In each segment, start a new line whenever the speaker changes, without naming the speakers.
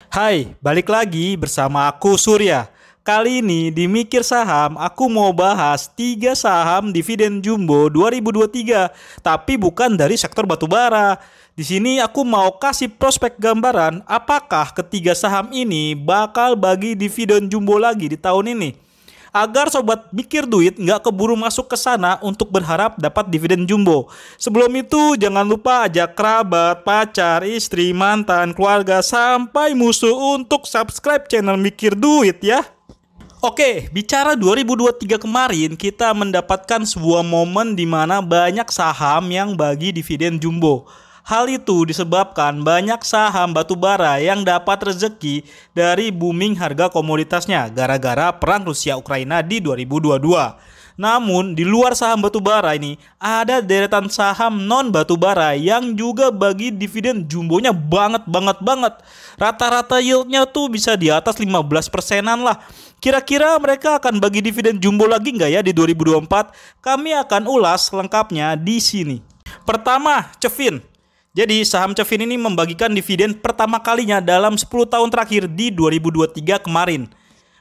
Hai, balik lagi bersama aku Surya. Kali ini di Mikir Saham, aku mau bahas 3 saham dividen jumbo 2023, tapi bukan dari sektor batubara. Di sini aku mau kasih prospek gambaran apakah ketiga saham ini bakal bagi dividen jumbo lagi di tahun ini. Agar sobat mikir duit nggak keburu masuk ke sana untuk berharap dapat dividen jumbo. Sebelum itu jangan lupa ajak kerabat, pacar, istri, mantan, keluarga, sampai musuh untuk subscribe channel Mikir Duit ya. Oke, bicara 2023 kemarin kita mendapatkan sebuah momen di mana banyak saham yang bagi dividen jumbo. Hal itu disebabkan banyak saham batubara yang dapat rezeki dari booming harga komoditasnya gara-gara perang Rusia-Ukraina di 2022. Namun di luar saham batubara ini ada deretan saham non batubara yang juga bagi dividen jumbonya banget. Rata-rata yieldnya tuh bisa di atas 15%-an lah. Kira-kira mereka akan bagi dividen jumbo lagi nggak ya di 2024? Kami akan ulas lengkapnya di sini. Pertama, Cevin. Jadi saham Cevin ini membagikan dividen pertama kalinya dalam 10 tahun terakhir di 2023 kemarin.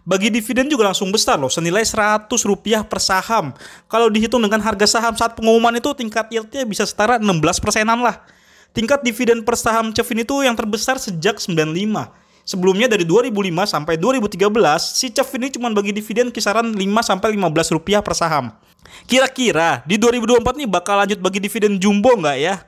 Bagi dividen juga langsung besar loh, senilai Rp100 per saham. Kalau dihitung dengan harga saham saat pengumuman itu tingkat yieldnya bisa setara 16%-an lah. Tingkat dividen per saham Cevin itu yang terbesar sejak 95. Sebelumnya dari 2005 sampai 2013, si Cevin ini cuma bagi dividen kisaran Rp5-15 per saham. Kira-kira di 2024 nih bakal lanjut bagi dividen jumbo nggak ya?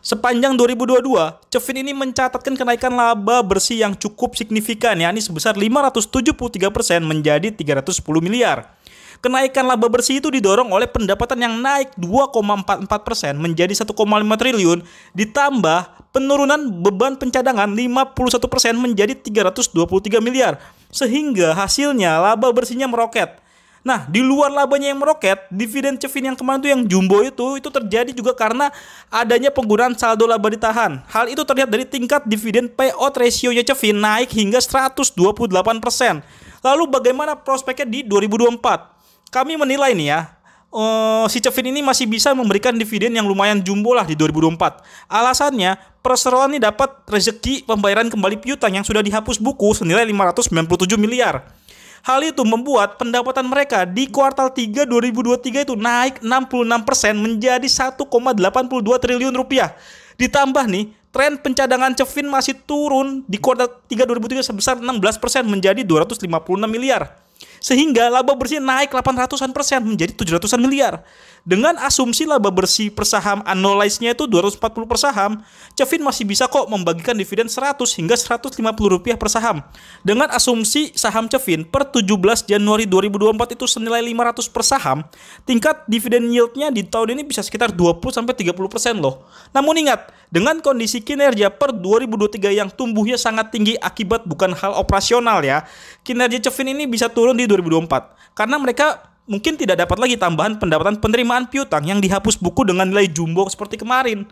Sepanjang 2022, Cevin ini mencatatkan kenaikan laba bersih yang cukup signifikan, yakni sebesar 573% menjadi 310 miliar. Kenaikan laba bersih itu didorong oleh pendapatan yang naik 2,44% menjadi 1,5 triliun, ditambah penurunan beban pencadangan 51% menjadi 323 miliar, sehingga hasilnya laba bersihnya meroket. Nah, di luar labanya yang meroket, dividen Cevin yang kemarin tuh yang jumbo itu terjadi juga karena adanya penggunaan saldo laba ditahan. Hal itu terlihat dari tingkat dividen payout ratio-nya Cevin naik hingga 128%. Lalu bagaimana prospeknya di 2024? Kami menilai nih ya, si Cevin ini masih bisa memberikan dividen yang lumayan jumbo lah di 2024. Alasannya, perseroan ini dapat rezeki pembayaran kembali piutang yang sudah dihapus buku senilai 597 miliar. Hal itu membuat pendapatan mereka di kuartal 3 2023 itu naik 66% menjadi 1,82 triliun rupiah. Ditambah nih, tren pencadangan Cevin masih turun di kuartal 3 2023 sebesar 16% menjadi 256 miliar. Sehingga laba bersih naik 800% menjadi 700 miliar. Dengan asumsi laba bersih per saham annualized-nya itu 240 per saham, Cevin masih bisa kok membagikan dividen 100 hingga 150 rupiah per saham. Dengan asumsi saham Cevin per 17 Januari 2024 itu senilai 500 per saham, tingkat dividen yield-nya di tahun ini bisa sekitar 20-30% loh. Namun ingat, dengan kondisi kinerja per 2023 yang tumbuhnya sangat tinggi akibat bukan hal operasional ya, kinerja Cevin ini bisa turun di 2024 karena mereka mungkin tidak dapat lagi tambahan pendapatan penerimaan piutang yang dihapus buku dengan nilai jumbo seperti kemarin.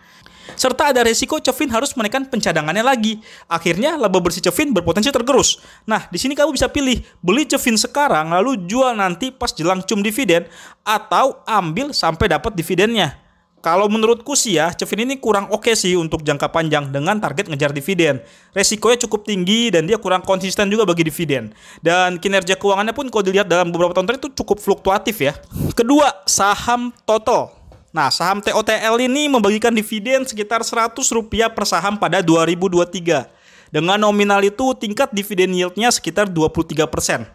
Serta ada resiko Cevin harus menaikkan pencadangannya lagi. Akhirnya laba bersih Cevin berpotensi tergerus. Nah, di sini kamu bisa pilih beli Cevin sekarang lalu jual nanti pas jelang cum dividen atau ambil sampai dapat dividennya. Kalau menurutku sih ya, Cevin ini kurang oke sih untuk jangka panjang dengan target ngejar dividen. Resikonya cukup tinggi dan dia kurang konsisten juga bagi dividen. Dan kinerja keuangannya pun kalau dilihat dalam beberapa tahun terakhir itu cukup fluktuatif ya. Kedua, saham Total. Nah, saham TOTL ini membagikan dividen sekitar Rp100 per saham pada 2023. Dengan nominal itu tingkat dividen yieldnya sekitar 23%.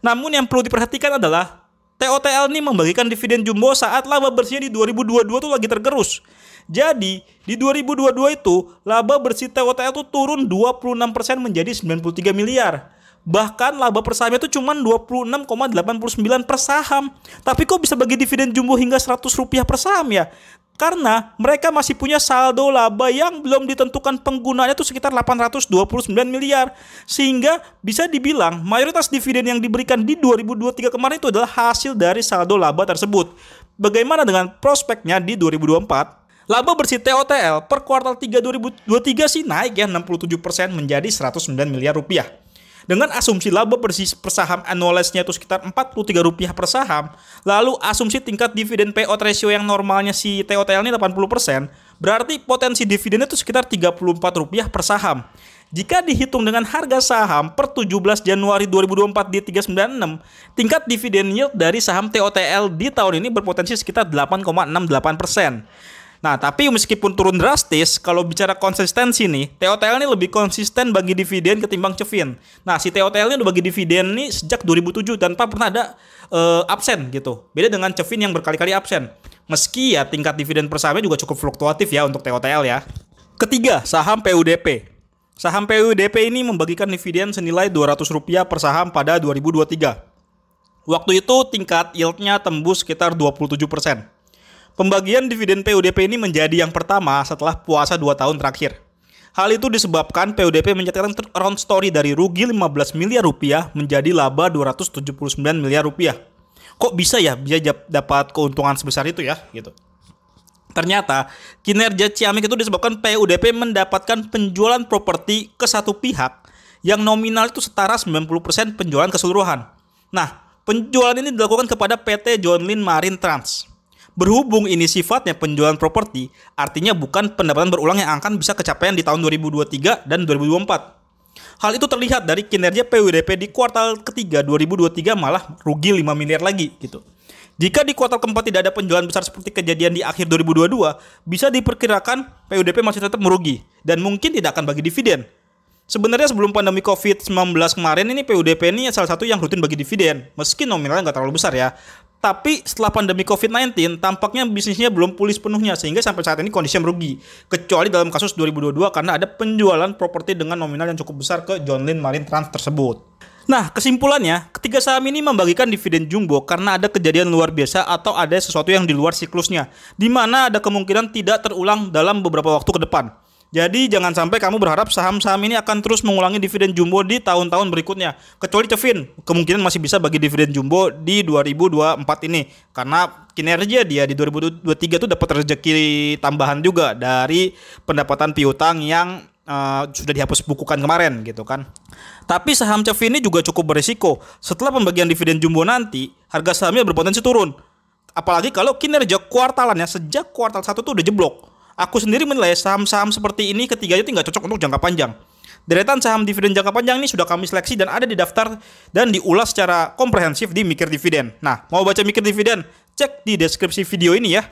Namun yang perlu diperhatikan adalah TOTL ini membagikan dividen jumbo saat laba bersihnya di 2022 tuh lagi tergerus. Jadi, di 2022 itu laba bersih TOTL tuh turun 26% menjadi 93 miliar. Bahkan laba per sahamnya itu cuma 26,89 per saham. Tapi kok bisa bagi dividen jumbo hingga Rp100 per saham ya? Karena mereka masih punya saldo laba yang belum ditentukan penggunaannya itu sekitar 829 miliar. Sehingga bisa dibilang mayoritas dividen yang diberikan di 2023 kemarin itu adalah hasil dari saldo laba tersebut. Bagaimana dengan prospeknya di 2024? Laba bersih TOTL per kuartal 3 2023 sih naik ya 67% menjadi 109 miliar rupiah. Dengan asumsi laba bersih per saham annualized-nya itu sekitar Rp43 per saham, lalu asumsi tingkat dividen payout ratio yang normalnya si TOTL ini 80%, berarti potensi dividennya itu sekitar Rp34 per saham. Jika dihitung dengan harga saham per 17 Januari 2024 di 396, tingkat dividen yield dari saham TOTL di tahun ini berpotensi sekitar 8,68%. Nah, tapi meskipun turun drastis, kalau bicara konsistensi nih, TOTL ini lebih konsisten bagi dividen ketimbang Cevin. Nah, si TOTL ini udah bagi dividen nih sejak 2007 tanpa pernah ada absen gitu. Beda dengan Cevin yang berkali-kali absen. Meski ya tingkat dividen per sahamnya juga cukup fluktuatif ya untuk TOTL ya. Ketiga, saham PUDP. Saham PUDP ini membagikan dividen senilai Rp200 per saham pada 2023. Waktu itu tingkat yieldnya tembus sekitar 27%. Pembagian dividen PUDP ini menjadi yang pertama setelah puasa 2 tahun terakhir. Hal itu disebabkan PUDP mencatatkan turnaround story dari rugi 15 miliar rupiah menjadi laba 279 miliar rupiah. Kok bisa ya dapat keuntungan sebesar itu ya gitu. Ternyata kinerja ciamik itu disebabkan PUDP mendapatkan penjualan properti ke satu pihak yang nominal itu setara 90% penjualan keseluruhan. Nah, penjualan ini dilakukan kepada PT John Lynn Marine Trans. Berhubung ini sifatnya penjualan properti, artinya bukan pendapatan berulang yang akan bisa kecapean di tahun 2023 dan 2024. Hal itu terlihat dari kinerja PUDP di kuartal ketiga 2023 malah rugi 5 miliar lagi gitu. Jika di kuartal keempat tidak ada penjualan besar seperti kejadian di akhir 2022, bisa diperkirakan PUDP masih tetap merugi dan mungkin tidak akan bagi dividen. Sebenarnya sebelum pandemi COVID-19 kemarin ini PUDP ini salah satu yang rutin bagi dividen, meski nominalnya nggak terlalu besar ya. Tapi setelah pandemi COVID-19, tampaknya bisnisnya belum pulih sepenuhnya sehingga sampai saat ini kondisinya merugi. Kecuali dalam kasus 2022 karena ada penjualan properti dengan nominal yang cukup besar ke John Lynn Marine Trans tersebut. Nah, kesimpulannya, ketiga saham ini membagikan dividen jumbo karena ada kejadian luar biasa atau ada sesuatu yang di luar siklusnya, di mana ada kemungkinan tidak terulang dalam beberapa waktu ke depan. Jadi jangan sampai kamu berharap saham-saham ini akan terus mengulangi dividen jumbo di tahun-tahun berikutnya. Kecuali Cevin, kemungkinan masih bisa bagi dividen jumbo di 2024 ini. Karena kinerja dia di 2023 itu dapat rezeki tambahan juga dari pendapatan piutang yang sudah dihapus bukukan kemarin gitu kan. Tapi saham Cevin ini juga cukup berisiko. Setelah pembagian dividen jumbo nanti, harga sahamnya berpotensi turun. Apalagi kalau kinerja kuartalannya sejak kuartal 1 tuh udah jeblok. Aku sendiri menilai saham-saham seperti ini ketiganya itu nggak cocok untuk jangka panjang. Deretan saham dividen jangka panjang ini sudah kami seleksi dan ada di daftar dan diulas secara komprehensif di Mikir Dividen. Nah, mau baca Mikir Dividen? Cek di deskripsi video ini ya.